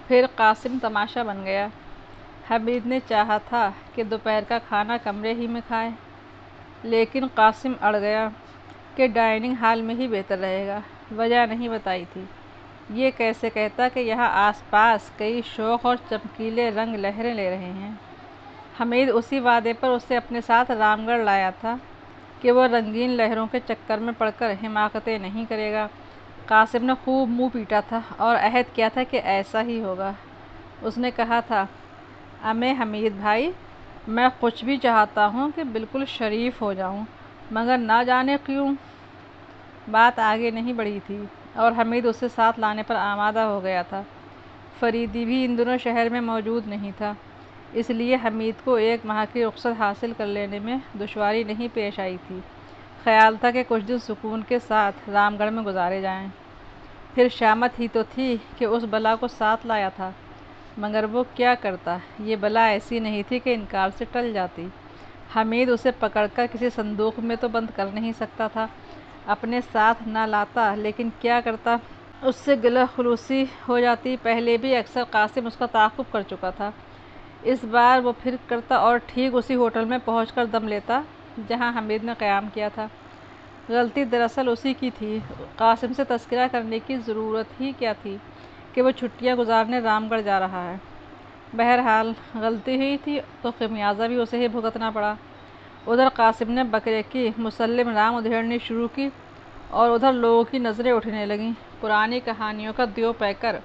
پھر قاسم تماشا بن گیا۔ حمید نے چاہا تھا کہ دوپہر کا کھانا کمرے ہی میں کھائے، لیکن قاسم اڑ گیا کہ ڈائننگ ہال میں ہی بہتر رہے گا۔ وجہ نہیں بتائی تھی۔ یہ کیسے کہتا کہ یہاں آس پاس کئی شوق اور چمکیلے رنگ لہریں لے رہے ہیں۔ حمید اسی وعدے پر اسے اپنے ساتھ رام گڑھ لایا تھا کہ وہ رنگین لہروں کے چکر میں پڑ کر حماقتیں نہیں کرے گا۔ قاسم نے خوب منہ پیٹا تھا اور عہد کیا تھا کہ ایسا ہی ہوگا۔ اس نے کہا تھا، حمید بھائی، میں کچھ بھی چاہتا ہوں کہ بالکل شریف ہو جاؤں، مگر نہ جانے کیوں۔ بات آگے نہیں بڑھی تھی اور حمید اسے ساتھ لانے پر آمادہ ہو گیا تھا۔ فریدی بھی ان دنوں شہر میں موجود نہیں تھا، اس لیے حمید کو 1 ماہ کی رخصت حاصل کر لینے میں دشواری نہیں پیش آئی تھی۔ خیال تھا کہ کچھ دن سکون کے ساتھ رام گڑھ میں گزارے جائیں۔ پھر شامت ہی تو تھی کہ اس بلا کو ساتھ لایا تھا، مگر وہ کیا کرتا؟ یہ بلا ایسی نہیں تھی کہ انکار سے ٹل جاتی۔ حمید اسے پکڑ کر کسی صندوق میں تو بند کر نہیں سکتا تھا، اپنے ساتھ نہ لاتا، لیکن کیا کرتا؟ اس سے گلہ خلوصی ہو جاتی۔ پہلے بھی اکثر قاسم اس کا تعاقب کر چکا تھا، اس بار وہ پھر کرتا اور ٹھیک اسی ہوٹل میں پہنچ کر دم لیتا جہاں حمید نے قیام کیا تھا۔ غلطی دراصل اسی کی تھی۔ قاسم سے تذکرہ کرنے کی ضرورت ہی کیا تھی کہ وہ چھٹیاں گزارنے رام گڑھ جا رہا ہے۔ بہرحال غلطی ہوئی تھی تو خمیازہ بھی اسے ہی بھگتنا پڑا۔ ادھر قاسم نے بکرے کی مسلم رام ادھیڑنی شروع کی اور ادھر لوگوں کی نظریں اٹھنے لگیں۔ پرانی کہانیوں کا دیو پیکر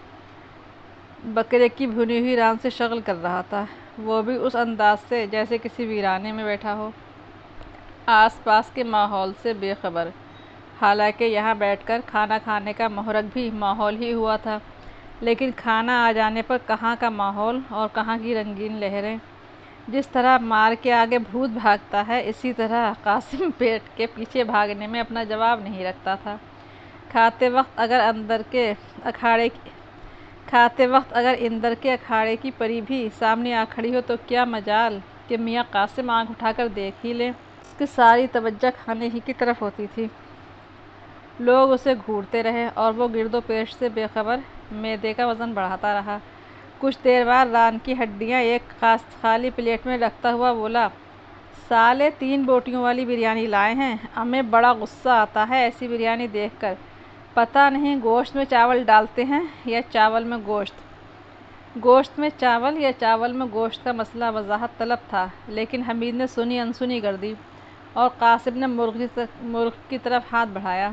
بکرے کی بھنی ہوئی ران سے شغل کر رہا تھا، وہ بھی اس انداز سے جیسے کسی ویرانے میں بیٹھا ہو، آس پاس کے ماحول سے بے خبر۔ حالانکہ یہاں بیٹھ کر کھانا کھانے کا محرک بھی ماحول ہی ہوا تھا، لیکن کھانا آ جانے پر کہاں کا ماحول اور کہاں کی رنگین لہریں۔ جس طرح مار کے آگے بھوت بھاگتا ہے، اسی طرح قاسم پیٹ کے پیچھے بھاگنے میں اپنا جواب نہیں رکھتا تھا۔ کھاتے وقت اگر اندر کے اکھاڑے کی پری بھی سامنے آ کھڑی ہو تو کیا مجال کہ میاں قاسم آنکھ اٹھا کر دیکھ ہی لے۔ اس کی ساری توجہ کھانے ہی کی طرف ہوتی تھی۔ لوگ اسے گھورتے رہے اور وہ گرد و پیش سے بے خبر معدے کا وزن بڑھاتا رہا۔ کچھ دیر بعد ران کی ہڈیاں ایک خالی پلیٹ میں رکھتا ہوا بولا، سالے 3 بوٹیوں والی بریانی لائے ہیں، ہمیں بڑا غصہ آتا ہے ایسی بریانی دیکھ کر۔ پتہ نہیں گوشت میں چاول ڈالتے ہیں یا چاول میں گوشت۔ گوشت میں چاول یا چاول میں گوشت کا مسئلہ وضاحت طلب تھا، لیکن حمید نے سنی انسنی کر دی اور قاسم نے مرغ کی طرف ہاتھ بڑھایا۔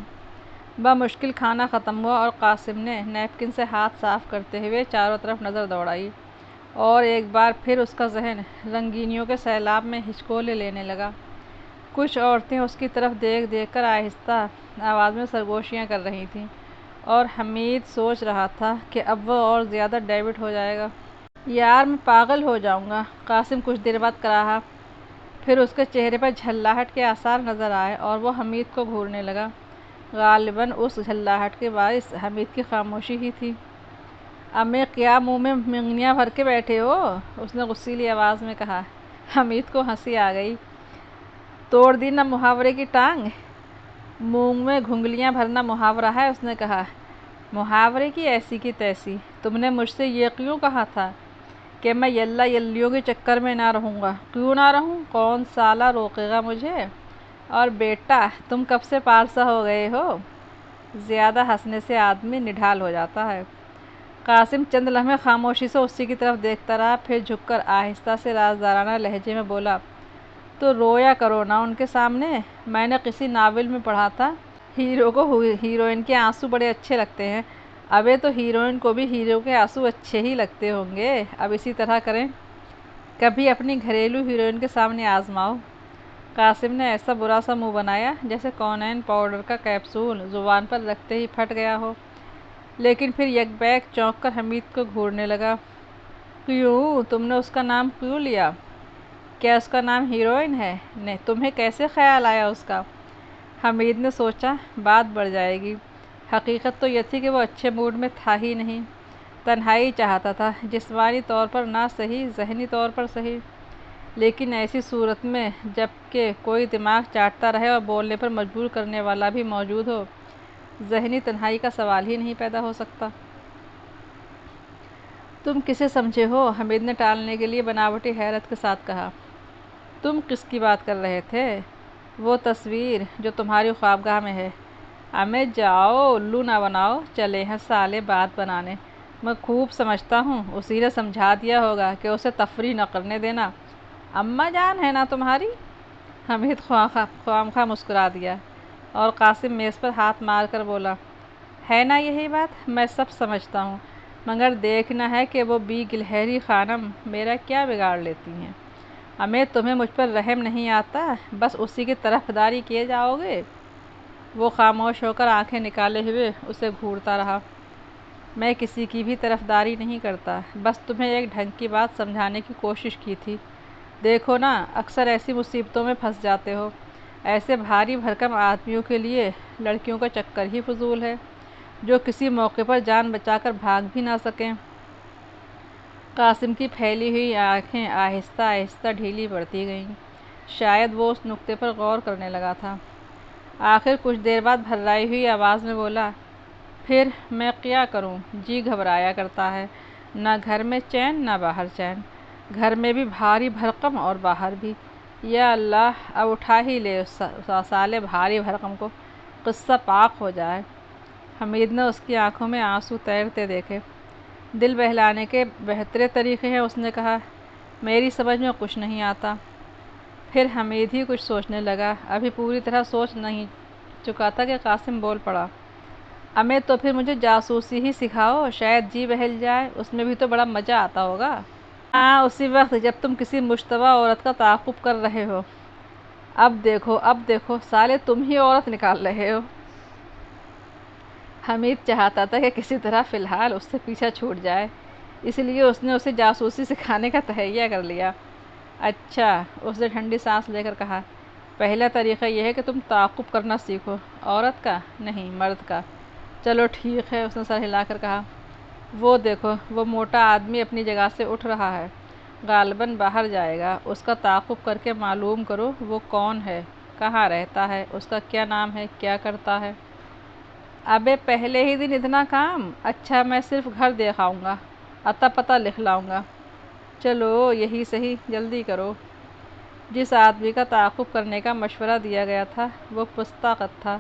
بمشکل کھانا ختم ہوا اور قاسم نے نیپکن سے ہاتھ صاف کرتے ہوئے چاروں طرف نظر دوڑائی اور ایک بار پھر اس کا ذہن رنگینیوں کے سیلاب میں ہچکولے لینے لگا۔ کچھ عورتیں اس کی طرف دیکھ دیکھ کر آہستہ آواز میں سرگوشیاں کر رہی تھیں اور حمید سوچ رہا تھا کہ اب وہ اور زیادہ ڈیوٹ ہو جائے گا۔ یار میں پاگل ہو جاؤں گا، قاسم کچھ دیر بعد کراہا۔ پھر اس کے چہرے پر جھلاہٹ کے آثار نظر آئے اور وہ حمید کو گھورنے لگا۔ غالباً اس جھلاہٹ کے باعث حمید کی خاموشی ہی تھی۔ کیا منہ میں منگنیاں بھر کے بیٹھے ہو؟ اس نے غصیلی آواز میں کہا۔ حمید کو ہنسی آ گئی۔ توڑ دی نا محاورے کی ٹانگ؟ منہ میں گھنگلیاں بھرنا محاورہ ہے، اس نے کہا۔ محاورے کی ایسی کی تیسی۔ تم نے مجھ سے یہ کیوں کہا تھا کہ میں یلا یلیوں کے چکر میں نہ رہوں گا؟ کیوں نہ رہوں؟ کون سالا روکے گا مجھے؟ اور بیٹا تم کب سے پارسا ہو گئے ہو؟ زیادہ ہنسنے سے آدمی نڈھال ہو جاتا ہے۔ قاسم چند لمحے خاموشی سے اسی کی طرف دیکھتا رہا، پھر جھک کر آہستہ سے رازدارانہ لہجے میں بولا، تو رویا کرو نا ان کے سامنے۔ میں نے کسی ناول میں پڑھا تھا، ہیرو کو ہیروئن کے آنسو بڑے اچھے لگتے ہیں۔ ابے تو ہیروئن کو بھی ہیرو کے آنسو اچھے ہی لگتے ہوں گے۔ اب اسی طرح کریں، کبھی اپنی گھریلو ہیروئن کے سامنے آزماؤ۔ قاسم نے ایسا برا سا منہ بنایا جیسے کونین پاؤڈر کا کیپسول زبان پر رکھتے ہی پھٹ گیا ہو، لیکن پھر یک بیک چونک کر حمید کو گھورنے لگا۔ کیوں؟ تم نے اس کا نام کیوں لیا؟ کیا اس کا نام ہیروئن ہے؟ تمہیں کیسے خیال آیا اس کا؟ حمید نے سوچا بات بڑھ جائے گی۔ حقیقت تو یہ تھی کہ وہ اچھے موڈ میں تھا ہی نہیں، تنہائی چاہتا تھا، جسمانی طور پر نہ صحیح ذہنی طور پر صحیح۔ لیکن ایسی صورت میں جب کہ کوئی دماغ چاٹتا رہے اور بولنے پر مجبور کرنے والا بھی موجود ہو، ذہنی تنہائی کا سوال ہی نہیں پیدا ہو سکتا۔ تم کسے سمجھے ہو؟ حمید نے ٹالنے کے لیے بناوٹی حیرت کے ساتھ کہا۔ تم کس کی بات کر رہے تھے؟ وہ تصویر جو تمہاری خوابگاہ میں ہے۔ امے جاؤ، الو نہ بناؤ، چلے ہیں سالے بات بنانے۔ میں خوب سمجھتا ہوں اسی نے سمجھا دیا ہوگا کہ اسے تفریح نہ کرنے دینا۔ اماں جان ہے نا تمہاری؟ حمید خواہ مسکرا دیا اور قاسم میز پر ہاتھ مار کر بولا، ہے نا یہی بات؟ میں سب سمجھتا ہوں، مگر دیکھنا ہے کہ وہ بی گلہری خانم میرا کیا بگاڑ لیتی ہیں۔ امے تمہیں مجھ پر رحم نہیں آتا؟ بس اسی کی طرفداری کیے جاؤ گے؟ وہ خاموش ہو کر آنکھیں نکالے ہوئے اسے گھورتا رہا۔ میں کسی کی بھی طرفداری نہیں کرتا، بس تمہیں ایک ڈھنگ کی بات سمجھانے کی کوشش کی تھی۔ دیکھو نا، اکثر ایسی مصیبتوں میں پھنس جاتے ہو۔ ایسے بھاری بھرکم آدمیوں کے لیے لڑکیوں کا چکر ہی فضول ہے، جو کسی موقع پر جان بچا کر بھاگ بھی نہ سکیں۔ قاسم کی پھیلی ہوئی آنکھیں آہستہ آہستہ ڈھیلی پڑتی گئیں۔ شاید وہ اس نکتے پر غور کرنے لگا تھا۔ آخر کچھ دیر بعد بھررائی ہوئی آواز میں بولا، پھر میں کیا کروں؟ جی گھبرایا کرتا ہے، نہ گھر میں چین نہ باہر چین، گھر میں بھی بھاری بھرکم اور باہر بھی۔ یا اللہ، اب اٹھا ہی لے اس سالے بھاری بھرکم کو، قصہ پاک ہو جائے۔ حمید نے اس کی آنکھوں میں آنسو تیرتے دیکھے۔ دل بہلانے کے بہترے طریقے ہیں، اس نے کہا، میری سمجھ میں کچھ نہیں آتا۔ پھر حمید ہی کچھ سوچنے لگا۔ ابھی پوری طرح سوچ نہیں چکا تھا کہ قاسم بول پڑا، امے تو پھر مجھے جاسوسی ہی سکھاؤ، شاید جی بہل جائے، اس میں بھی تو بڑا مزہ آتا ہوگا۔ ہاں، اسی وقت جب تم کسی مشتبہ عورت کا تعاقب کر رہے ہو۔ اب دیکھو، سالے تم ہی عورت نکال رہے ہو۔ حمید چاہتا تھا کہ کسی طرح فی الحال اس سے پیچھا چھوٹ جائے، اس لیے اس نے اسے جاسوسی سکھانے کا تہیہ کر لیا۔ اچھا، اس نے ٹھنڈی سانس لے کر کہا، پہلا طریقہ یہ ہے کہ تم تعاقب کرنا سیکھو۔ عورت کا؟ نہیں، مرد کا۔ چلو ٹھیک ہے، اس نے سر ہلا کر کہا۔ وہ دیکھو، وہ موٹا آدمی اپنی جگہ سے اٹھ رہا ہے، غالباً باہر جائے گا۔ اس کا تعاقب کر کے معلوم کرو وہ کون ہے، کہاں رہتا ہے، اس کا کیا نام ہے، کیا کرتا ہے۔ ابے پہلے ہی دن اتنا کام؟ اچھا، میں صرف گھر دیکھ آؤں گا، اتا پتہ لکھ لاؤں گا۔ چلو یہی صحیح، جلدی کرو۔ جس آدمی کا تعاقب کرنے کا مشورہ دیا گیا تھا وہ پستہ قد تھا،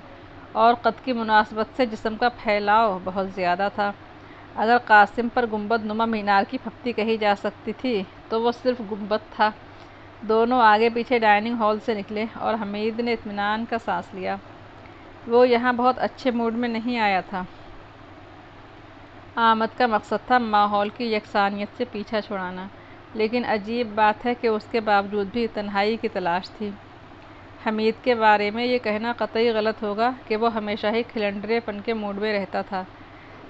اور قد کی مناسبت سے جسم کا پھیلاؤ بہت زیادہ تھا۔ اگر قاسم پر گنبد نما مینار کی پھپتی کہی جا سکتی تھی تو وہ صرف گنبد تھا۔ دونوں آگے پیچھے ڈائننگ ہال سے نکلے اور حمید نے اطمینان کا سانس لیا۔ وہ یہاں بہت اچھے موڈ میں نہیں آیا تھا۔ آمد کا مقصد تھا ماحول کی یکسانیت سے پیچھا چھڑانا، لیکن عجیب بات ہے کہ اس کے باوجود بھی تنہائی کی تلاش تھی۔ حمید کے بارے میں یہ کہنا قطعی غلط ہوگا کہ وہ ہمیشہ ہی کھلنڈرے پن کے موڈ میں رہتا تھا،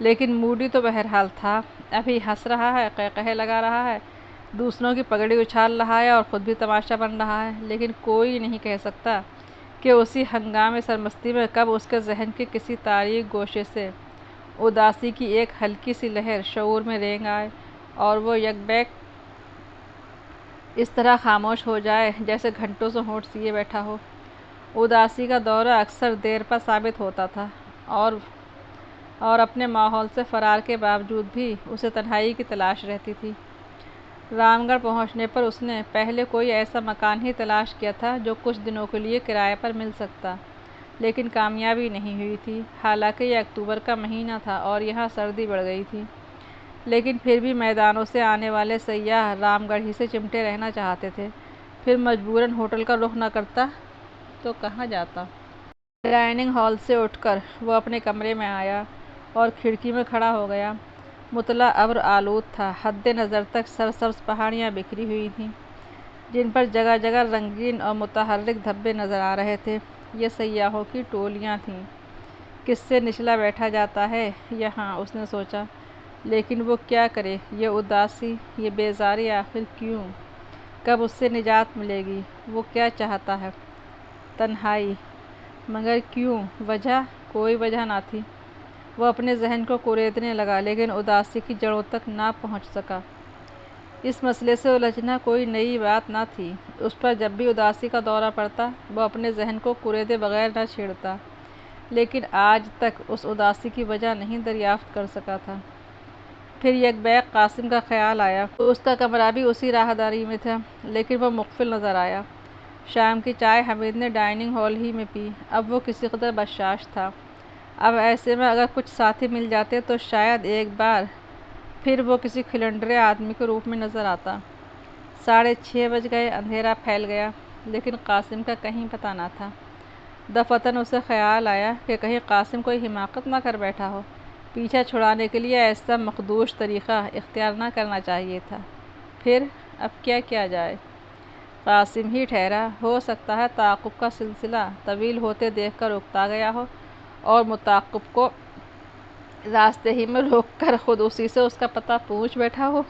لیکن موڈی تو بہرحال تھا۔ ابھی ہنس رہا ہے، قہقہے لگا رہا ہے، دوسروں کی پگڑی اچھال رہا ہے اور خود بھی تماشا بن رہا ہے، لیکن کوئی نہیں کہہ سکتا کہ اسی ہنگامے سرمستی میں کب اس کے ذہن کے کسی تاریک گوشے سے اداسی کی ایک ہلکی سی لہر شعور میں رینگ آئے اور وہ یک بیک اس طرح خاموش ہو جائے جیسے گھنٹوں سے ہونٹ سیے بیٹھا ہو۔ اداسی کا دورہ اکثر دیر پا ثابت ہوتا تھا، اور اپنے ماحول سے فرار کے باوجود بھی اسے تنہائی کی تلاش رہتی تھی۔ رام گڑھ پہنچنے پر اس نے پہلے کوئی ایسا مکان ہی تلاش کیا تھا جو کچھ دنوں کے لیے کرائے پر مل سکتا، لیکن کامیابی نہیں ہوئی تھی۔ حالانکہ یہ اکتوبر کا مہینہ تھا اور یہاں سردی بڑھ گئی تھی، لیکن پھر بھی میدانوں سے آنے والے سیاح رام گڑھ ہی سے چمٹے رہنا چاہتے تھے۔ پھر مجبوراً ہوٹل کا رخ نہ کرتا تو کہاں جاتا؟ ڈائننگ ہال سے اٹھ کر وہ اپنے کمرے میں آیا اور کھڑکی میں کھڑا ہو گیا۔ مطلع ابر آلود تھا، حد نظر تک سرسبز پہاڑیاں بکھری ہوئی تھیں، جن پر جگہ جگہ رنگین اور متحرک دھبے نظر آ رہے تھے۔ یہ سیاحوں کی ٹولیاں تھیں۔ کس سے نچلا بیٹھا جاتا ہے یہاں، اس نے سوچا، لیکن وہ کیا کرے؟ یہ اداسی، یہ بیزاری آخر کیوں؟ کب اس سے نجات ملے گی؟ وہ کیا چاہتا ہے؟ تنہائی، مگر کیوں؟ وجہ؟ کوئی وجہ نہ تھی۔ وہ اپنے ذہن کو کریدنے لگا، لیکن اداسی کی جڑوں تک نہ پہنچ سکا۔ اس مسئلے سے الجھنا کوئی نئی بات نہ تھی۔ اس پر جب بھی اداسی کا دورہ پڑتا وہ اپنے ذہن کو کریدے بغیر نہ چھیڑتا، لیکن آج تک اس اداسی کی وجہ نہیں دریافت کر سکا تھا۔ پھر یک بیک قاسم کا خیال آیا۔ اس کا کمرہ بھی اسی راہداری میں تھا، لیکن وہ مغفل نظر آیا۔ شام کی چائے حمید نے ڈائننگ ہال ہی میں پی۔ اب وہ کسی قدر بشاش تھا۔ اب ایسے میں اگر کچھ ساتھی مل جاتے تو شاید ایک بار پھر وہ کسی کھلنڈرے آدمی کے روپ میں نظر آتا۔ 6:30 بج گئے، اندھیرا پھیل گیا، لیکن قاسم کا کہیں پتہ نہ تھا۔ دفعتاً اسے خیال آیا کہ کہیں قاسم کوئی حماقت نہ کر بیٹھا ہو۔ پیچھا چھڑانے کے لیے ایسا مخدوش طریقہ اختیار نہ کرنا چاہیے تھا۔ پھر اب کیا کیا جائے؟ قاسم ہی ٹھہرا، ہو سکتا ہے تعاقب کا سلسلہ طویل ہوتے دیکھ کر اکتا گیا ہو اور متعاقب کو راستے ہی میں روک کر خود اسی سے اس کا پتہ پوچھ بیٹھا ہو۔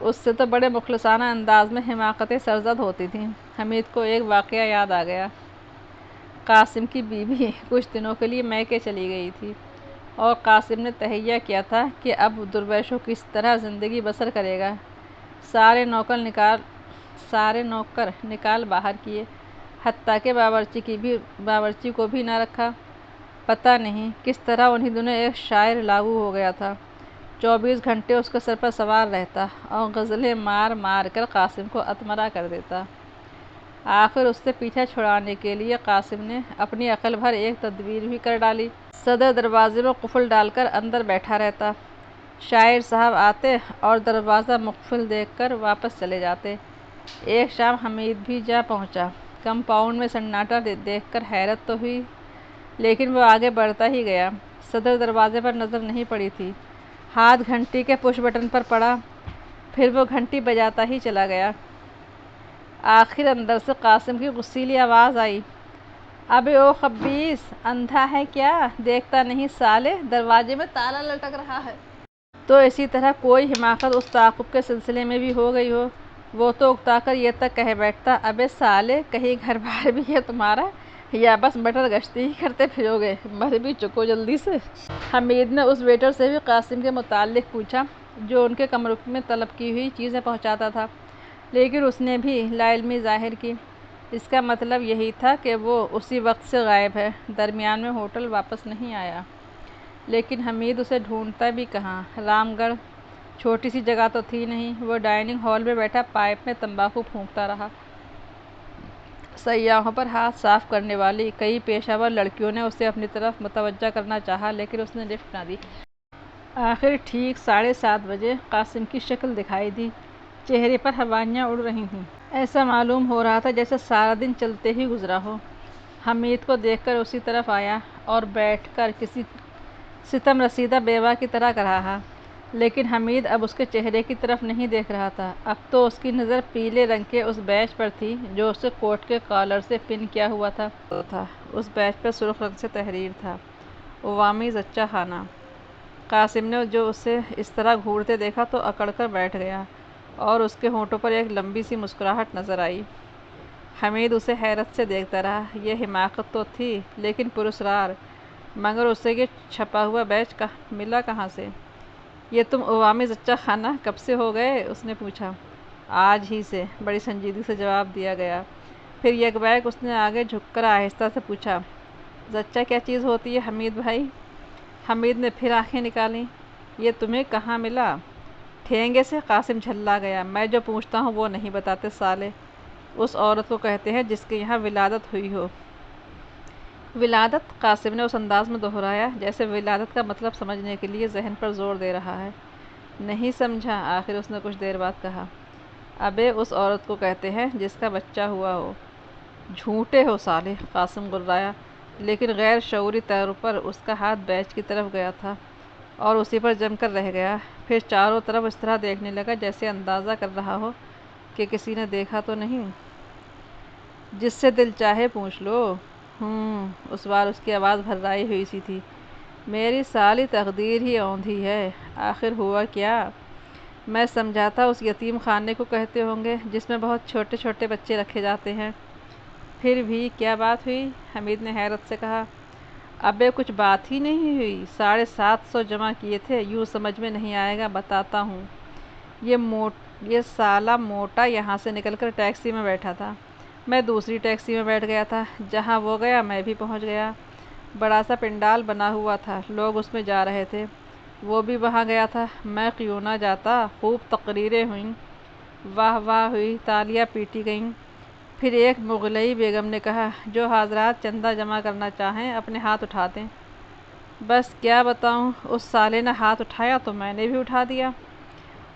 اس سے تو بڑے مخلصانہ انداز میں حماقتیں سرزد ہوتی تھیں۔ حمید کو ایک واقعہ یاد آ گیا۔ قاسم کی بیوی کچھ دنوں کے لیے میکے چلی گئی تھی اور قاسم نے تہیہ کیا تھا کہ اب درویشوں کس طرح زندگی بسر کرے گا۔ سارے نوکر نکال باہر کیے، حتیٰ کہ باورچی کو بھی نہ رکھا۔ پتہ نہیں کس طرح انہی دنوں ایک شاعر لاگو ہو گیا تھا، 24 گھنٹے اس کے سر پر سوار رہتا اور غزلیں مار مار کر قاسم کو اتمرا کر دیتا۔ آخر اس سے پیچھا چھڑانے کے لیے قاسم نے اپنی عقل بھر ایک تدبیر بھی کر ڈالی۔ صدر دروازے میں قفل ڈال کر اندر بیٹھا رہتا۔ شاعر صاحب آتے اور دروازہ مقفل دیکھ کر واپس چلے جاتے۔ ایک شام حمید بھی جا پہنچا۔ کمپاؤنڈ میں سناٹا دیکھ کر حیرت تو ہوئی، لیکن وہ آگے بڑھتا ہی گیا۔ صدر دروازے پر نظر نہیں پڑی تھی۔ ہاتھ گھنٹی کے پش بٹن پر پڑا، پھر وہ گھنٹی بجاتا ہی چلا گیا۔ آخر اندر سے قاسم کی غصیلی آواز آئی، ابے او خبیث، اندھا ہے کیا؟ دیکھتا نہیں سالے دروازے میں تالا لٹک رہا ہے؟ تو اسی طرح کوئی حماقت اس تعاقب کے سلسلے میں بھی ہو گئی ہو۔ وہ تو اکتا کر یہ تک کہہ بیٹھتا، ابے سالے کہیں گھر بار بھی ہے تمہارا یا بس مٹر گشتی ہی کرتے پھرو گے؟ مر بھی چکو جلدی سے۔ حمید نے اس ویٹر سے بھی قاسم کے متعلق پوچھا جو ان کے کمرے میں طلب کی ہوئی چیزیں پہنچاتا تھا، لیکن اس نے بھی لا علمی ظاہر کی۔ اس کا مطلب یہی تھا کہ وہ اسی وقت سے غائب ہے، درمیان میں ہوٹل واپس نہیں آیا۔ لیکن حمید اسے ڈھونڈتا بھی کہاں؟ رام گڑھ چھوٹی سی جگہ تو تھی نہیں۔ وہ ڈائننگ ہال میں بیٹھا پائپ میں تمباکو پھونکتا رہا۔ سیاحوں پر ہاتھ صاف کرنے والی کئی پیشہ ور لڑکیوں نے اسے اپنی طرف متوجہ کرنا چاہا، لیکن اس نے لفٹ نہ دی۔ آخر ٹھیک 7:30 بجے قاسم کی شکل دکھائی دی۔ چہرے پر ہوائیاں اڑ رہی تھیں۔ ایسا معلوم ہو رہا تھا جیسے سارا دن چلتے ہی گزرا ہو۔ حمید کو دیکھ کر اسی طرف آیا اور بیٹھ کر کسی ستم رسیدہ بیوہ کی طرح رہا، لیکن حمید اب اس کے چہرے کی طرف نہیں دیکھ رہا تھا۔ اب تو اس کی نظر پیلے رنگ کے اس بیج پر تھی جو اس کے کوٹ کے کالر سے پن کیا ہوا تھا۔ اس بیج پر سرخ رنگ سے تحریر تھا، عوامی زچہ خانہ۔ قاسم نے جو اسے اس طرح گھورتے دیکھا تو اکڑ کر بیٹھ گیا اور اس کے ہونٹوں پر ایک لمبی سی مسکراہٹ نظر آئی۔ حمید اسے حیرت سے دیکھتا رہا۔ یہ حماقت تو تھی لیکن پراسرار، مگر اسے یہ چھپا ہوا بیج ملا کہاں سے؟ یہ تم عوامی زچہ خانہ کب سے ہو گئے؟ اس نے پوچھا۔ آج ہی سے، بڑی سنجیدگی سے جواب دیا گیا۔ پھر یک بیک اس نے آگے جھک کر آہستہ سے پوچھا، زچہ کیا چیز ہوتی ہے حمید بھائی؟ حمید نے پھر آنکھیں نکالیں۔ یہ تمہیں کہاں ملا؟ ٹھینگے سے؟ قاسم جھلا گیا۔ میں جو پوچھتا ہوں وہ نہیں بتاتے سالے۔ اس عورت کو کہتے ہیں جس کے یہاں ولادت ہوئی ہو۔ ولادت؟ قاسم نے اس انداز میں دہرایا جیسے ولادت کا مطلب سمجھنے کے لیے ذہن پر زور دے رہا ہے۔ نہیں سمجھا؟ آخر اس نے کچھ دیر بعد کہا، ابے اس عورت کو کہتے ہیں جس کا بچہ ہوا ہو۔ جھوٹے ہو سالے، قاسم گررایا، لیکن غیر شعوری طور پر اس کا ہاتھ بیج کی طرف گیا تھا اور اسی پر جم کر رہ گیا۔ پھر چاروں طرف اس طرح دیکھنے لگا جیسے اندازہ کر رہا ہو کہ کسی نے دیکھا تو نہیں۔ جس سے دل چاہے پوچھ لو۔ اس بار اس کی آواز بھررائی ہوئی سی تھی۔ میری سالی تقدیر ہی اوندھی ہے۔ آخر ہوا کیا؟ میں سمجھا تھا اس یتیم خانے کو کہتے ہوں گے جس میں بہت چھوٹے چھوٹے بچے رکھے جاتے ہیں۔ پھر بھی کیا بات ہوئی؟ حمید نے حیرت سے کہا۔ ابے کچھ بات ہی نہیں ہوئی۔ 750 جمع کیے تھے۔ یوں سمجھ میں نہیں آئے گا، بتاتا ہوں۔ یہ سالا موٹا یہاں سے نکل کر ٹیکسی میں بیٹھا تھا، میں دوسری ٹیکسی میں بیٹھ گیا تھا، جہاں وہ گیا میں بھی پہنچ گیا۔ بڑا سا پنڈال بنا ہوا تھا، لوگ اس میں جا رہے تھے۔ وہ بھی وہاں گیا تھا، میں کیوں نہ جاتا۔ خوب تقریریں ہوئیں، واہ واہ ہوئی، تالیاں پیٹی گئیں۔ پھر ایک مغلئی بیگم نے کہا، جو حضرات چندہ جمع کرنا چاہیں اپنے ہاتھ اٹھا دیں۔ بس کیا بتاؤں، اس سالے نے ہاتھ اٹھایا تو میں نے بھی اٹھا دیا۔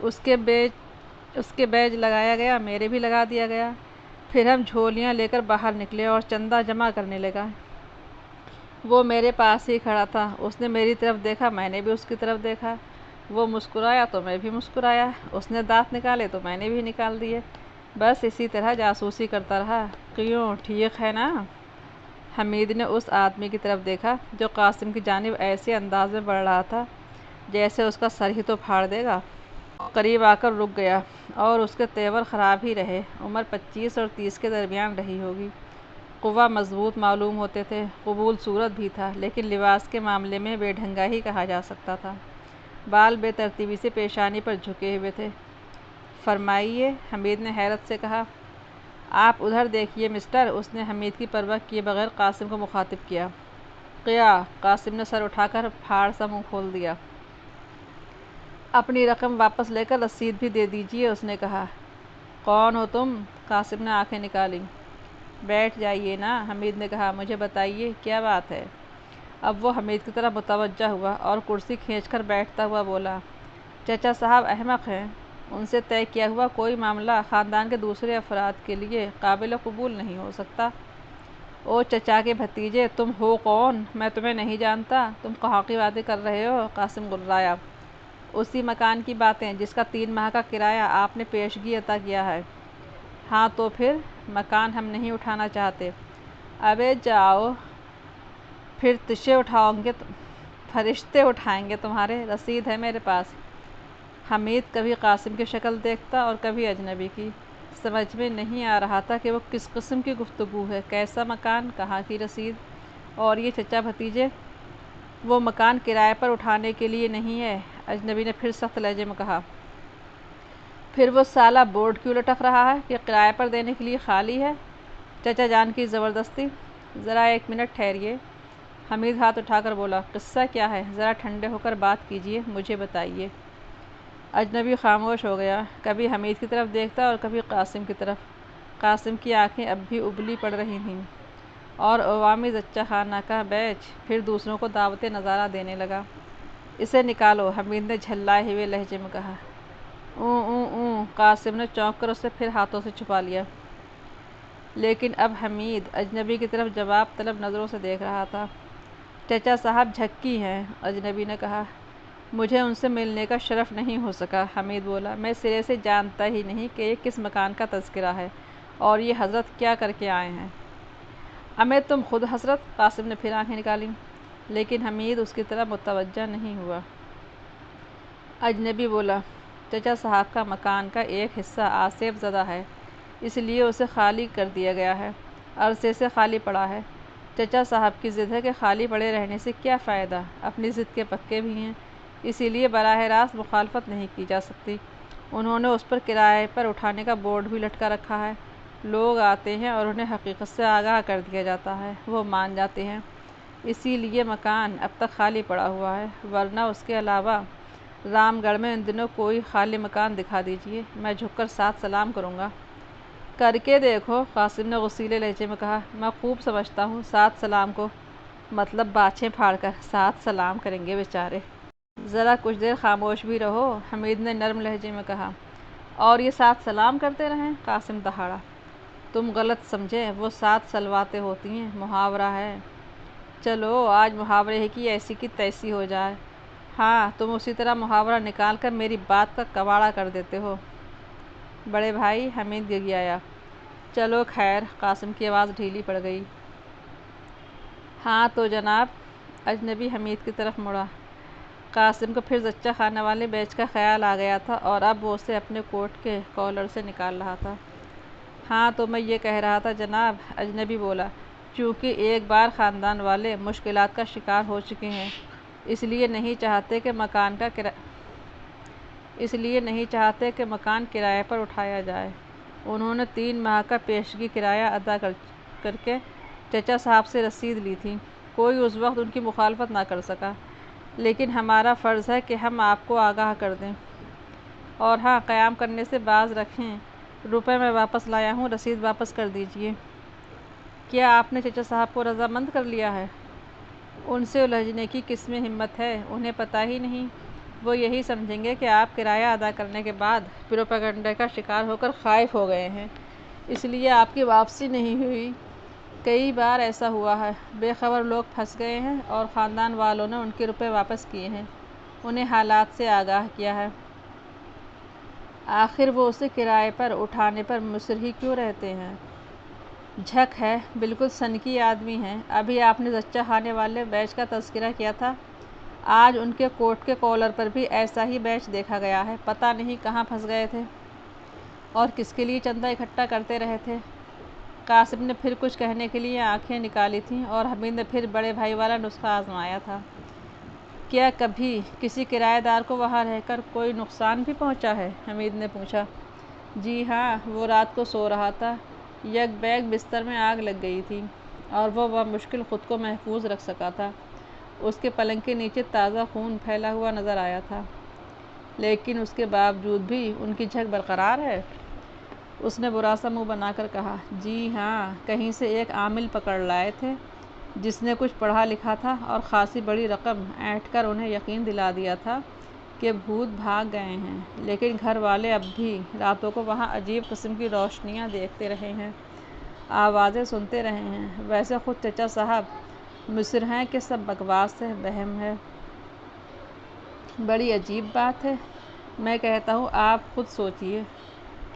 اس کے بیج لگایا گیا، میرے بھی لگا دیا گیا۔ پھر ہم جھولیاں لے کر باہر نکلے اور چندہ جمع کرنے لگا۔ وہ میرے پاس ہی کھڑا تھا، اس نے میری طرف دیکھا، میں نے بھی اس کی طرف دیکھا۔ وہ مسکرایا تو میں بھی مسکرایا، اس نے دانت نکالے تو میں نے بھی نکال دیے۔ بس اسی طرح جاسوسی کرتا رہا۔ کیوں، ٹھیک ہے نا؟ حمید نے اس آدمی کی طرف دیکھا جو قاسم کی جانب ایسے انداز میں بڑھ رہا تھا جیسے اس کا سر ہی تو پھاڑ دے گا۔ قریب آ کر رک گیا، اور اس کے تیور خراب ہی رہے۔ عمر 25 اور 30 کے درمیان رہی ہوگی۔ قوا مضبوط معلوم ہوتے تھے، قبول صورت بھی تھا، لیکن لباس کے معاملے میں بے ڈھنگا ہی کہا جا سکتا تھا۔ بال بے ترتیبی سے پیشانی پر جھکے ہوئے تھے۔ فرمائیے، حمید نے حیرت سے کہا۔ آپ ادھر دیکھیے مسٹر، اس نے حمید کی پرواہ کیے بغیر قاسم کو مخاطب کیا۔ کیا؟ قاسم نے سر اٹھا کر پھاڑ سا منہ کھول دیا۔ اپنی رقم واپس لے کر رسید بھی دے دیجیے، اس نے کہا۔ کون ہو تم؟ قاسم نے آنکھیں نکالیں۔ بیٹھ جائیے نا، حمید نے کہا۔ مجھے بتائیے کیا بات ہے؟ اب وہ حمید کی طرف متوجہ ہوا اور کرسی کھینچ کر بیٹھتا ہوا بولا، چچا صاحب احمق ہیں، ان سے طے کیا ہوا کوئی معاملہ خاندان کے دوسرے افراد کے لیے قابل قبول نہیں ہو سکتا۔ او چچا کے بھتیجے، تم ہو کون؟ میں تمہیں نہیں جانتا، تم کہاں کی باتیں کر رہے ہو؟ قاسم گررایا۔ اسی مکان کی باتیں جس کا 3 ماہ کا کرایہ آپ نے پیشگی عطا کیا ہے۔ ہاں تو پھر؟ مکان ہم نہیں اٹھانا چاہتے۔ ابے جاؤ، پھر فرشتے اٹھائیں گے تمہارے، رسید ہے میرے پاس۔ حمید کبھی قاسم کی شکل دیکھتا اور کبھی اجنبی کی۔ سمجھ میں نہیں آ رہا تھا کہ وہ کس قسم کی گفتگو ہے، کیسا مکان، کہاں کی رسید، اور یہ چچا بھتیجے۔ وہ مکان کرائے پر اٹھانے کے لیے نہیں ہے، اجنبی نے پھر سخت لہجے میں کہا۔ پھر وہ سالہ بورڈ کیوں لٹک رہا ہے کہ کرائے پر دینے کے لیے خالی ہے؟ چچا جان کی زبردستی؟ ذرا ایک منٹ ٹھہریے، حمید ہاتھ اٹھا کر بولا۔ قصہ کیا ہے؟ ذرا ٹھنڈے ہو کر بات کیجیے، مجھے بتائیے۔ اجنبی خاموش ہو گیا، کبھی حمید کی طرف دیکھتا اور کبھی قاسم کی طرف۔ قاسم کی آنکھیں اب بھی ابلی پڑ رہی تھیں، اور عوامی زچہ خانہ کا بیچ پھر دوسروں کو دعوت نظارہ دینے لگا۔ اسے نکالو، حمید نے جھلائے ہوئے لہجے میں کہا۔ اوں اوں اوں، قاسم نے چونک کر اسے پھر ہاتھوں سے چھپا لیا۔ لیکن اب حمید اجنبی کی طرف جواب طلب نظروں سے دیکھ رہا تھا۔ چچا صاحب جھکی ہیں، اجنبی نے کہا۔ مجھے ان سے ملنے کا شرف نہیں ہو سکا، حمید بولا۔ میں سرے سے جانتا ہی نہیں کہ یہ کس مکان کا تذکرہ ہے اور یہ حضرت کیا کر کے آئے ہیں۔ امیں تم خود حضرت، قاسم نے پھر آنکھیں نکالیں، لیکن حمید اس کی طرف متوجہ نہیں ہوا۔ اجنبی بولا، چچا صاحب کا مکان کا ایک حصہ آسیب زدہ ہے، اس لیے اسے خالی کر دیا گیا ہے، عرصے سے خالی پڑا ہے۔ چچا صاحب کی ضد ہے کہ خالی پڑے رہنے سے کیا فائدہ، اپنی ضد کے پکے بھی ہیں، اسی لیے براہ راست مخالفت نہیں کی جا سکتی۔ انہوں نے اس پر کرائے پر اٹھانے کا بورڈ بھی لٹکا رکھا ہے۔ لوگ آتے ہیں اور انہیں حقیقت سے آگاہ کر دیا جاتا ہے، وہ مان جاتے ہیں، اسی لیے مکان اب تک خالی پڑا ہوا ہے، ورنہ اس کے علاوہ رام گڑھ میں ان دنوں کوئی خالی مکان دکھا دیجیے، میں جھک کر 7 سلام کروں گا۔ کر کے دیکھو، قاسم نے غصیلے لہجے میں کہا۔ میں خوب سمجھتا ہوں 7 سلام کو، مطلب باچھیں پھاڑ کر 7 سلام کریں گے بیچارے۔ ذرا کچھ دیر خاموش بھی رہو، حمید نے نرم لہجے میں کہا۔ اور یہ 7 سلام کرتے رہیں؟ قاسم دہاڑا۔ تم غلط سمجھے، وہ 7 صلواتیں ہوتی ہیں، محاورہ ہے۔ چلو آج محاورے کی ایسی کی تیسی ہو جائے۔ ہاں، تم اسی طرح محاورہ نکال کر میری بات کا کباڑہ کر دیتے ہو۔ بڑے بھائی، حمید گڑگڑایا۔ چلو خیر، قاسم کی آواز ڈھیلی پڑ گئی۔ ہاں تو جناب، اجنبی حمید کی طرف مڑا۔ قاسم کو پھر زچہ خانے والے بیچ کا خیال آ گیا تھا اور اب وہ اسے اپنے کوٹ کے کالر سے نکال رہا تھا۔ ہاں تو میں یہ کہہ رہا تھا جناب، اجنبی بولا، چونکہ ایک بار خاندان والے مشکلات کا شکار ہو چکے ہیں، اس لیے نہیں چاہتے کہ مکان کرائے پر اٹھایا جائے۔ انہوں نے 3 ماہ کا پیشگی کرایہ ادا کر کے چچا صاحب سے رسید لی تھی، کوئی اس وقت ان کی مخالفت نہ کر سکا۔ لیکن ہمارا فرض ہے کہ ہم آپ کو آگاہ کر دیں۔ اور ہاں، قیام کرنے سے باز رکھیں۔ روپے میں واپس لایا ہوں، رسید واپس کر دیجیے۔ کیا آپ نے چچا صاحب کو رضامند کر لیا ہے؟ ان سے الجھنے کی کس میں ہمت ہے؟ انہیں پتہ ہی نہیں۔ وہ یہی سمجھیں گے کہ آپ کرایہ ادا کرنے کے بعد پروپیگنڈے کا شکار ہو کر خائف ہو گئے ہیں، اس لیے آپ کی واپسی نہیں ہوئی۔ کئی بار ایسا ہوا ہے، بے خبر لوگ پھنس گئے ہیں اور خاندان والوں نے ان کے روپے واپس کیے ہیں، انہیں حالات سے آگاہ کیا ہے۔ آخر وہ اسے کرائے پر اٹھانے پر مصر ہی کیوں رہتے ہیں؟ جھک ہے، بالکل سنکی آدمی ہیں۔ ابھی آپ نے زچہ خانے والے بیچ کا تذکرہ کیا تھا، آج ان کے کوٹ کے کالر پر بھی ایسا ہی بیچ دیکھا گیا ہے۔ پتہ نہیں کہاں پھنس گئے تھے اور کس کے لیے چندہ اکٹھا کرتے رہے تھے۔ قاسم نے پھر کچھ کہنے کے لیے آنکھیں نکالی تھیں اور حمید نے پھر بڑے بھائی والا نسخہ آزمایا تھا۔ کیا کبھی کسی کرایہ دار کو وہاں رہ کر کوئی نقصان بھی پہنچا ہے؟ حمید نے پوچھا۔ جی ہاں، وہ رات کو سو رہا تھا، یک بیک بستر میں آگ لگ گئی تھی اور وہ بمشکل خود کو محفوظ رکھ سکا تھا۔ اس کے پلنگ کے نیچے تازہ خون پھیلا ہوا نظر آیا تھا، لیکن اس کے باوجود بھی ان کی جھک برقرار ہے۔ اس نے برا سا منہ بنا کر کہا، جی ہاں، کہیں سے ایک عامل پکڑ لائے تھے جس نے کچھ پڑھا لکھا تھا اور خاصی بڑی رقم اینٹھ کر انہیں یقین دلا دیا تھا کہ بھوت بھاگ گئے ہیں، لیکن گھر والے اب بھی راتوں کو وہاں عجیب قسم کی روشنیاں دیکھتے رہے ہیں، آوازیں سنتے رہے ہیں۔ ویسے خود چچا صاحب مصر ہیں کہ سب بکواس ہے، وہم ہے۔ بڑی عجیب بات ہے۔ میں کہتا ہوں آپ خود سوچیے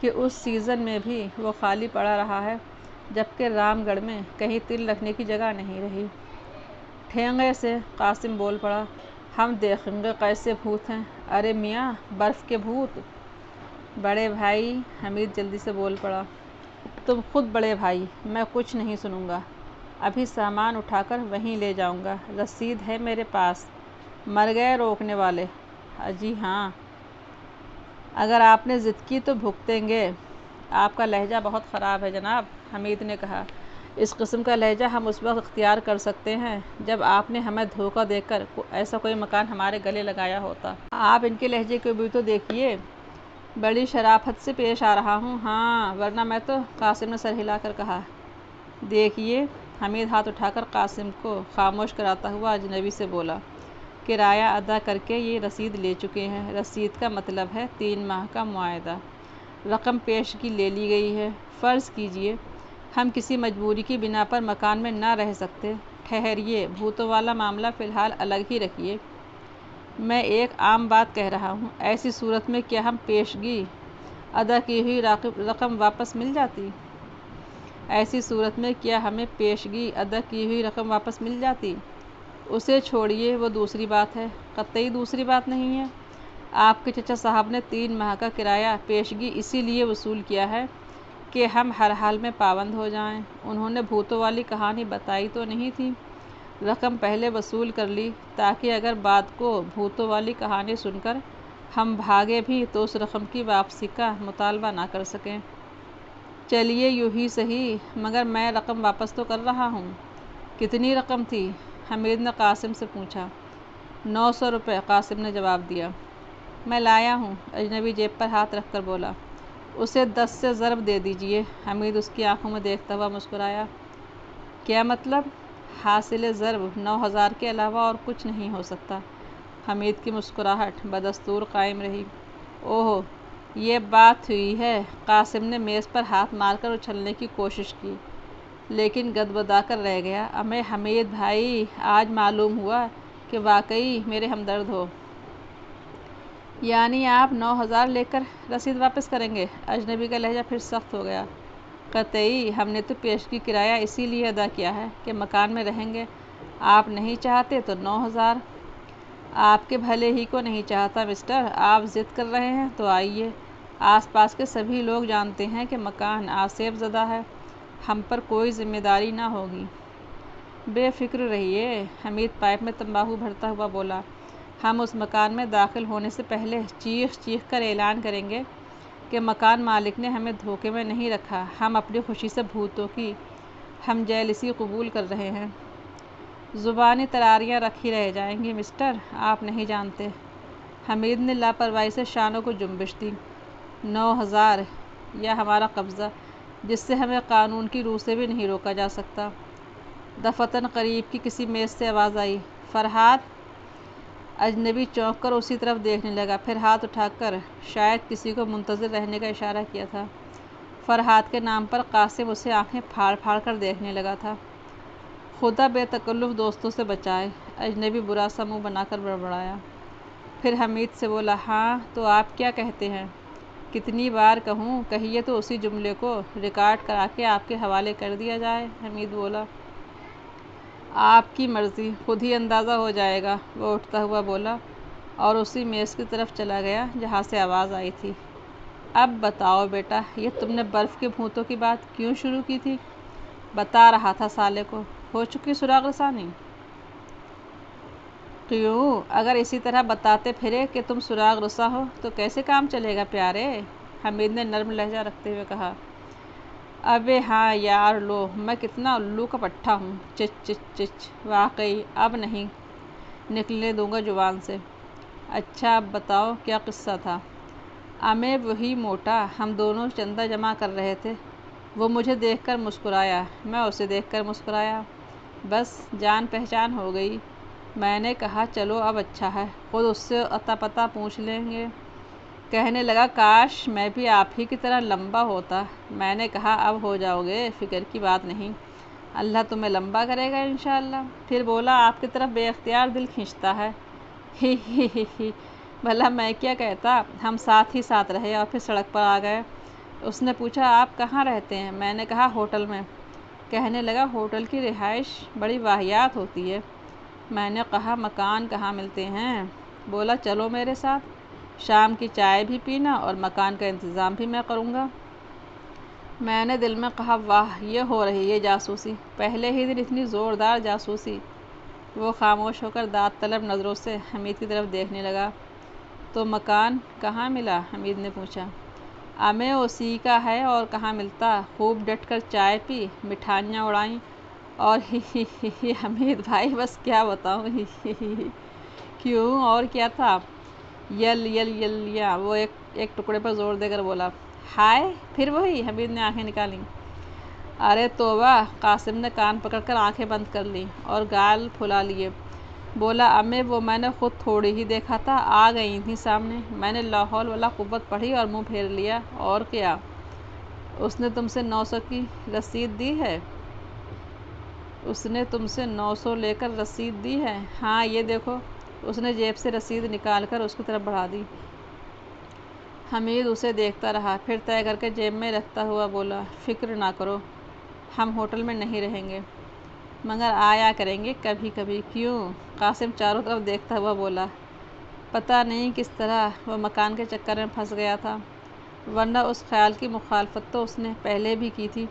کہ اس سیزن میں بھی وہ خالی پڑا رہا ہے، جبکہ رام گڑھ میں کہیں تل رکھنے کی جگہ نہیں رہی۔ ٹھینگے سے قاسم بول پڑا، ہم دیکھیں گے کیسے بھوت ہیں۔ ارے میاں، برف کے بھوت! بڑے بھائی، حمید جلدی سے بول پڑا، تم خود بڑے بھائی، میں کچھ نہیں سنوں گا، ابھی سامان اٹھا کر وہیں لے جاؤں گا، رسید ہے میرے پاس۔ مر گئے روکنے والے؟ جی ہاں۔ اگر آپ نے ضد کی تو بھگتیں گے۔ آپ کا لہجہ بہت خراب ہے جناب، حمید نے کہا۔ اس قسم کا لہجہ ہم اس وقت اختیار کر سکتے ہیں جب آپ نے ہمیں دھوکہ دے کر ایسا کوئی مکان ہمارے گلے لگایا ہوتا۔ آپ ان کے لہجے کو بھی تو دیکھیے، بڑی شرافت سے پیش آ رہا ہوں، ہاں، ورنہ میں تو، قاسم نے سر ہلا کر کہا۔ دیکھیے، حمید ہاتھ اٹھا کر قاسم کو خاموش کراتا ہوا اجنبی سے بولا، کرایہ ادا کر کے یہ رسید لے چکے ہیں، رسید کا مطلب ہے 3 ماہ کا معاہدہ، رقم پیشگی لے لی گئی ہے۔ فرض کیجیے ہم کسی مجبوری کی بنا پر مکان میں نہ رہ سکتے۔ ٹھہریے، بھوتوں والا معاملہ فی الحال الگ ہی رکھیے، میں ایک عام بات کہہ رہا ہوں، ایسی صورت میں کیا ہم پیشگی ادا کی ہوئی رقم واپس مل جاتی؟ ایسی صورت میں کیا ہمیں پیشگی ادا کی ہوئی رقم واپس مل جاتی؟ اسے چھوڑیے، وہ دوسری بات ہے۔ قطعی دوسری بات نہیں ہے۔ آپ کے چچا صاحب نے 3 ماہ کا کرایہ پیشگی اسی لیے وصول کیا ہے کہ ہم ہر حال میں پابند ہو جائیں۔ انہوں نے بھوتوں والی کہانی بتائی تو نہیں تھی، رقم پہلے وصول کر لی تاکہ اگر بعد کو بھوتوں والی کہانی سن کر ہم بھاگے بھی تو اس رقم کی واپسی کا مطالبہ نہ کر سکیں۔ چلیے یوں ہی صحیح، مگر میں رقم واپس تو کر رہا ہوں۔ کتنی رقم تھی؟ حمید نے قاسم سے پوچھا۔ 900 روپے، قاسم نے جواب دیا۔ میں لایا ہوں، اجنبی جیب پر ہاتھ رکھ کر بولا۔ اسے 10 سے ضرب دے دیجیے، حمید اس کی آنکھوں میں دیکھتا ہوا مسکرایا۔ کیا مطلب؟ حاصل ضرب 9000 کے علاوہ اور کچھ نہیں ہو سکتا۔ حمید کی مسکراہٹ بدستور قائم رہی۔ اوہ، یہ بات ہوئی ہے۔ قاسم نے میز پر ہاتھ مار کر اچھلنے کی کوشش کی، لیکن گدگدا کر رہ گیا۔ حمید بھائی، آج معلوم ہوا کہ واقعی میرے ہمدرد ہو۔ یعنی آپ 9000 لے کر رسید واپس کریں گے؟ اجنبی کا لہجہ پھر سخت ہو گیا۔ قطعی، ہم نے تو پیشگی کرایہ اسی لیے ادا کیا ہے کہ مکان میں رہیں گے، آپ نہیں چاہتے تو 9000۔ آپ کے بھلے ہی کو نہیں چاہتا مسٹر، آپ ضد کر رہے ہیں تو آئیے، آس پاس کے سبھی لوگ جانتے ہیں کہ مکان آسیب زدہ ہے، ہم پر کوئی ذمہ داری نہ ہوگی۔ بے فکر رہیے، حمید پائپ میں تمباکو بھرتا ہوا بولا، ہم اس مکان میں داخل ہونے سے پہلے چیخ چیخ کر اعلان کریں گے کہ مکان مالک نے ہمیں دھوکے میں نہیں رکھا، ہم اپنی خوشی سے بھوتوں کی ہم جیلسی قبول کر رہے ہیں۔ زبانی تراریاں رکھی رہ جائیں گی مسٹر، آپ نہیں جانتے۔ حمید نے لاپرواہی سے شانوں کو جنبش دی۔ 9,000 یا ہمارا قبضہ، جس سے ہمیں قانون کی روح سے بھی نہیں روکا جا سکتا۔ دفتن قریب کی کسی میز سے آواز آئی، فرحات۔ اجنبی چونک کر اسی طرف دیکھنے لگا، پھر ہاتھ اٹھا کر شاید کسی کو منتظر رہنے کا اشارہ کیا تھا۔ فرحات کے نام پر قاسم اسے آنکھیں پھاڑ پھاڑ کر دیکھنے لگا تھا۔ خدا بے تکلف دوستوں سے بچائے، اجنبی برا سا منہ بنا کر بڑبڑایا۔ پھر حمید سے بولا، ہاں تو آپ کیا کہتے ہیں؟ کتنی بار کہوں، کہیے تو اسی جملے کو ریکارڈ کرا کے آپ کے حوالے کر دیا جائے۔ حمید بولا، آپ کی مرضی، خود ہی اندازہ ہو جائے گا، وہ اٹھتا ہوا بولا اور اسی میز کی طرف چلا گیا جہاں سے آواز آئی تھی۔ اب بتاؤ بیٹا، یہ تم نے برف کے بھوتوں کی بات کیوں شروع کی تھی؟ بتا رہا تھا سالے کو، ہو چکی سراغ رسانی؟ کیوں؟ اگر اسی طرح بتاتے پھرے کہ تم سراغ رساں ہو تو کیسے کام چلے گا پیارے؟ حمید نے نرم لہجہ رکھتے ہوئے کہا۔ ابے ہاں یار، لو میں کتنا الو کا پٹھا ہوں، چچ چچ چچ، واقعی اب نہیں نکلنے دوں گا زبان سے۔ اچھا اب بتاؤ کیا قصہ تھا؟ امیں وہی موٹا، ہم دونوں چندہ جمع کر رہے تھے، وہ مجھے دیکھ کر مسکرایا، میں اسے دیکھ کر مسکرایا، بس جان پہچان ہو گئی۔ میں نے کہا چلو اب اچھا ہے، خود اس سے اتا پتا پوچھ لیں گے۔ کہنے لگا کاش میں بھی آپ ہی کی طرح لمبا ہوتا۔ میں نے کہا اب ہو جاؤ گے، فکر کی بات نہیں، اللہ تمہیں لمبا کرے گا انشاءاللہ۔ پھر بولا آپ کی طرف بے اختیار دل کھنچتا ہے، ہی ہی ہی ہی۔ بھلا میں کیا کہتا، ہم ساتھ ہی ساتھ رہے اور پھر سڑک پر آ گئے۔ اس نے پوچھا آپ کہاں رہتے ہیں؟ میں نے کہا ہوٹل میں۔ کہنے لگا ہوٹل کی رہائش بڑی واہیات ہوتی ہے۔ میں نے کہا مکان کہاں ملتے ہیں؟ بولا چلو میرے ساتھ، شام کی چائے بھی پینا اور مکان کا انتظام بھی میں کروں گا۔ میں نے دل میں کہا واہ، یہ ہو رہی ہے جاسوسی، پہلے ہی دن اتنی زوردار جاسوسی۔ وہ خاموش ہو کر داد طلب نظروں سے حمید کی طرف دیکھنے لگا۔ تو مکان کہاں ملا؟ حمید نے پوچھا۔ امیں اسی کا ہے اور کہاں ملتا، خوب ڈٹ کر چائے پی، مٹھائیاں اڑائیں اور ہی ہی ہی ہی۔ حمید بھائی بس کیا بتاؤں، ہی ہی ہی۔ کیوں اور کیا تھا؟ یل یل یل یا، وہ ایک ٹکڑے پر زور دے کر بولا۔ ہائے پھر وہی؟ حمید نے آنکھیں نکالیں۔ ارے توبہ! قاسم نے کان پکڑ کر آنکھیں بند کر لیں اور گال پھلا لیے۔ بولا امیں وہ میں نے خود تھوڑی ہی دیکھا تھا، آ گئی تھیں سامنے، میں نے لا حول ولا قوت پڑھی اور منہ پھیر لیا، اور کیا؟ اس نے تم سے 900 کی رسید دی ہے؟ اس نے تم سے 900 لے کر رسید دی ہے؟ ہاں یہ دیکھو۔ اس نے جیب سے رسید نکال کر اس کی طرف بڑھا دی۔ حمید اسے دیکھتا رہا، پھر طے کر کے جیب میں رکھتا ہوا بولا، فکر نہ کرو، ہم ہوٹل میں نہیں رہیں گے، مگر آیا کریں گے کبھی کبھی۔ کیوں؟ قاسم چاروں طرف دیکھتا ہوا بولا، پتہ نہیں کس طرح وہ مکان کے چکر میں پھنس گیا تھا، ورنہ اس خیال کی مخالفت تو اس نے پہلے بھی کی تھی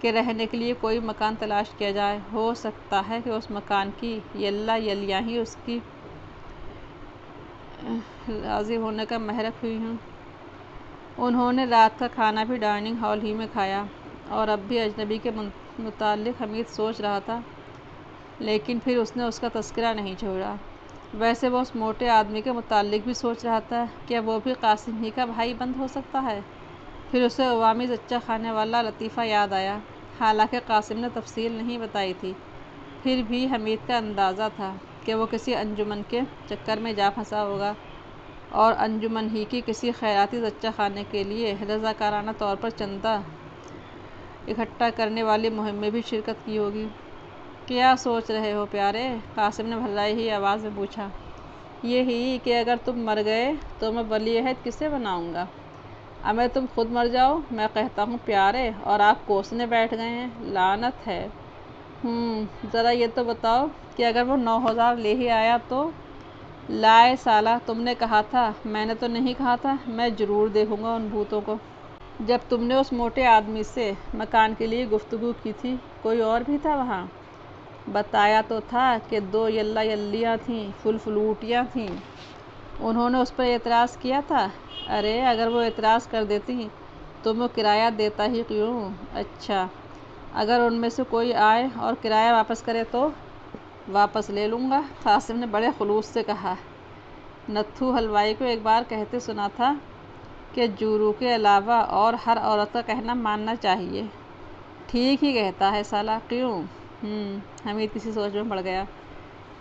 کہ رہنے کے لیے کوئی مکان تلاش کیا جائے، ہو سکتا ہے کہ اس مکان کی یلا یلیاں ہی اس کی راضی ہونے کا محرک ہوئی ہوں۔ انہوں نے رات کا کھانا بھی ڈائننگ ہال ہی میں کھایا، اور اب بھی اجنبی کے متعلق حمید سوچ رہا تھا، لیکن پھر اس نے اس کا تذکرہ نہیں چھوڑا۔ ویسے وہ اس موٹے آدمی کے متعلق بھی سوچ رہا تھا، کیا وہ بھی قاسم ہی کا بھائی بند ہو سکتا ہے؟ پھر اسے عوامی زچہ خانے والا لطیفہ یاد آیا، حالانکہ قاسم نے تفصیل نہیں بتائی تھی، پھر بھی حمید کا اندازہ تھا کہ وہ کسی انجمن کے چکر میں جا پھنسا ہوگا، اور انجمن ہی کی کسی خیراتی زچہ خانے کے لیے رضاکارانہ طور پر چندہ اکٹھا کرنے والی مہم میں بھی شرکت کی ہوگی۔ کیا سوچ رہے ہو پیارے؟ قاسم نے بھرلائی ہوئی آواز میں پوچھا۔ یہی کہ اگر تم مر گئے تو میں ولی عہد کسے بناؤں گا؟ امیں تم خود مر جاؤ، میں کہتا ہوں پیارے، اور آپ کوسنے بیٹھ گئے ہیں، لعنت ہے۔ ذرا یہ تو بتاؤ کہ اگر وہ 9,000 لے ہی آیا تو؟ لائے سالہ، تم نے کہا تھا، میں نے تو نہیں کہا تھا، میں ضرور دیکھوں گا ان بھوتوں کو۔ جب تم نے اس موٹے آدمی سے مکان کے لیے گفتگو کی تھی، کوئی اور بھی تھا وہاں؟ بتایا تو تھا کہ 2 یلا یلیاں تھیں، فل فلوٹیاں تھیں۔ انہوں نے اس پر اعتراض کیا تھا؟ ارے اگر وہ اعتراض کر دیتی تو میں کرایہ دیتا ہی کیوں؟ اچھا، اگر ان میں سے کوئی آئے اور کرایہ واپس کرے تو؟ واپس لے لوں گا، قاسم نے بڑے خلوص سے کہا۔ نتھو حلوائی کو ایک بار کہتے سنا تھا کہ جورو کے علاوہ اور ہر عورت کا کہنا ماننا چاہیے۔ ٹھیک ہی کہتا ہے سالہ، کیوں؟ حمید کسی سوچ میں پڑ گیا۔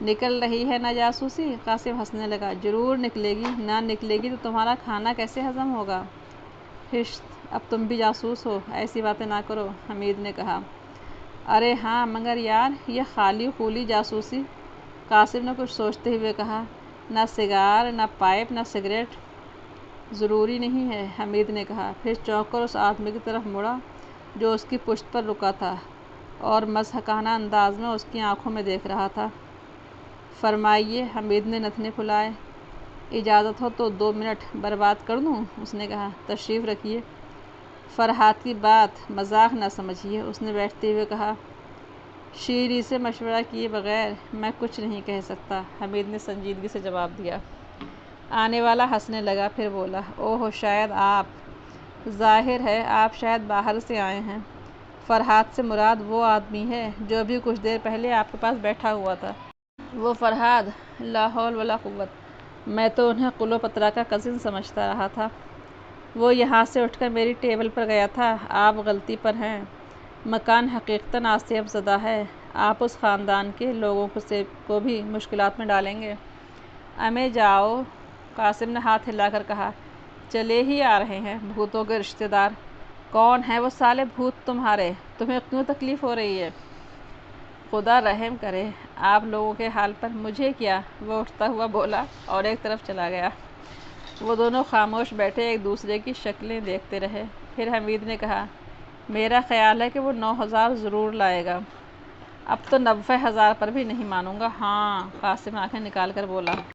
نکل رہی ہے نا جاسوسی؟ قاسم ہنسنے لگا۔ ضرور نکلے گی، نہ نکلے گی تو تمہارا کھانا کیسے ہضم ہوگا؟ ہشت، اب تم بھی جاسوس ہو، ایسی باتیں نہ کرو، حمید نے کہا۔ ارے ہاں مگر یار یہ خالی خولی جاسوسی، قاسم نے کچھ سوچتے ہوئے کہا۔ نہ سگار، نہ پائپ، نہ سگریٹ۔ ضروری نہیں ہے، حمید نے کہا، پھر چونک کر اس آدمی کی طرف مڑا جو اس کی پشت پر رکا تھا اور مضحکانہ انداز میں اس کی آنکھوں میں دیکھ رہا تھا۔ فرمائیے، حمید نے نتنے پھلائے۔ اجازت ہو تو 2 منٹ برباد کر دوں، اس نے کہا۔ تشریف رکھیے۔ فرحات کی بات مذاق نہ سمجھیے، اس نے بیٹھتے ہوئے کہا۔ شیری سے مشورہ کیے بغیر میں کچھ نہیں کہہ سکتا، حمید نے سنجیدگی سے جواب دیا۔ آنے والا ہنسنے لگا، پھر بولا، اوہ شاید آپ، ظاہر ہے آپ شاید باہر سے آئے ہیں۔ فرحات سے مراد وہ آدمی ہے جو ابھی کچھ دیر پہلے آپ کے پاس بیٹھا ہوا تھا۔ وہ فرحاد؟ لا حول ولا قوت، میں تو انہیں کلوپترا کا کزن سمجھتا رہا تھا۔ وہ یہاں سے اٹھ کر میری ٹیبل پر گیا تھا۔ آپ غلطی پر ہیں، مکان حقیقتاً آسیاب زدہ ہے، آپ اس خاندان کے لوگوں کو بھی مشکلات میں ڈالیں گے۔ امے جاؤ، قاسم نے ہاتھ ہلا کر کہا۔ چلے ہی آ رہے ہیں بھوتوں کے رشتہ دار۔ کون ہیں وہ سالے بھوت تمہارے؟ تمہیں کیوں تکلیف ہو رہی ہے؟ خدا رحم کرے آپ لوگوں کے حال پر، مجھے کیا؟ وہ اٹھتا ہوا بولا اور ایک طرف چلا گیا۔ وہ دونوں خاموش بیٹھے ایک دوسرے کی شکلیں دیکھتے رہے۔ پھر حمید نے کہا، میرا خیال ہے کہ وہ 9,000 ضرور لائے گا۔ اب تو 90,000 پر بھی نہیں مانوں گا۔ ہاں، قاسم آنکھیں نکال کر بولا۔